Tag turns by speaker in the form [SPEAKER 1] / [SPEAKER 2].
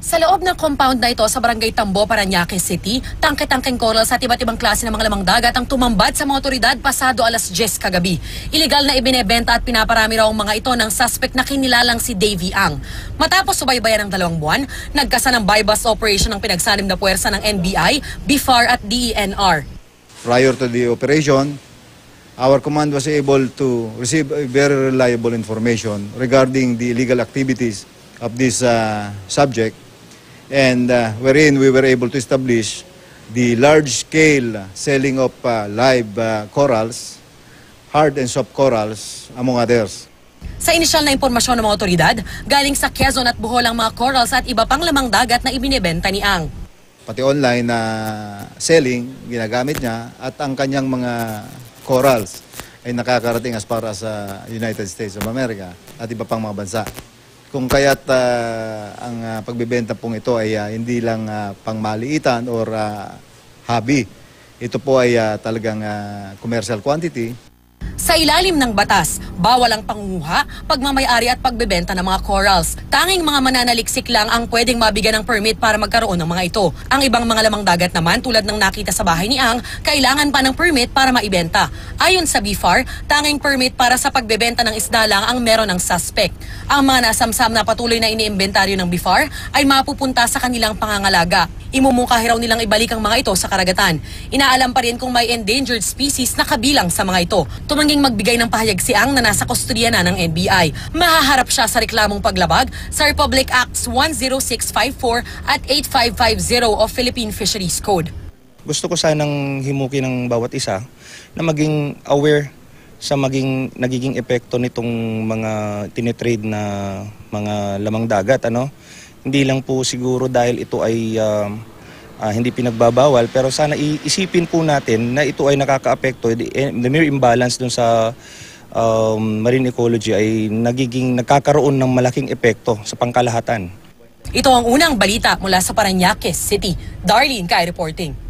[SPEAKER 1] Sa loob ng compound na ito sa Barangay Tambo, Parañaque City, tangke-tangkeng corals at iba't ibang klase ng mga lamang dagat ang tumambad sa mga otoridad pasado alas 10 kagabi. Ilegal na ibinebenta at pinaparami raw ang mga ito ng suspect na kinilalang si Davy Ang. Matapos subaybayan ng 2 buwan, nagkasa ng buy-bust operation ng pinagsalim na puwersa ng NBI, BIFAR at DENR.
[SPEAKER 2] Prior to the operation, our command was able to receive very reliable information regarding the illegal activities of this subject, and wherein we were able to establish the large-scale selling of live corals, hard and soft corals, among others.
[SPEAKER 1] Sa inisyal na impormasyon ng mga otoridad, galing sa Quezon at Bohol ang mga corals at iba pang lamang dagat na ibinebenta ni Ang.
[SPEAKER 2] Pati online na selling, ginagamit niya, at ang kanyang mga corals ay nakakarating as far as United States of America at iba pang mga bansa. Kung kaya't ang pagbebenta pong ito ay hindi lang pangmaliitan or hobby. Ito po ay talagang commercial quantity.
[SPEAKER 1] Sa ilalim ng batas, bawal ang pangunguha, pagmamayari at pagbebenta ng mga corals. Tanging mga mananaliksik lang ang pwedeng mabigyan ng permit para magkaroon ng mga ito. Ang ibang mga lamang dagat naman tulad ng nakita sa bahay ni Ang, kailangan pa ng permit para maibenta. Ayon sa BIFAR, tanging permit para sa pagbebenta ng isda lang ang meron ng suspect. Ang mga nasamsam na patuloy na iniimbentaryo ng BIFAR ay mapupunta sa kanilang pangangalaga. Imumungkahi raw nilang ibalik ang mga ito sa karagatan. Inaalam pa rin kung may endangered species na kabilang sa mga ito. Tumanging magbigay ng pahayag si Ang na nasa kustodiya na ng NBI. Mahaharap siya sa reklamong paglabag sa Republic Acts 10654 at 8550 of Philippine Fisheries Code.
[SPEAKER 3] Gusto ko sanang himukin ng bawat isa na maging aware sa nagiging epekto nitong mga tinitrade na mga lamang dagat, Hindi lang po siguro dahil ito ay hindi pinagbabawal, pero sana iisipin po natin na ito ay nakakaapekto. The mere imbalance dun sa marine ecology ay nagkakaroon ng malaking epekto sa pangkalahatan.
[SPEAKER 1] Ito ang unang balita mula sa Parañaque City. Darlene Kai reporting.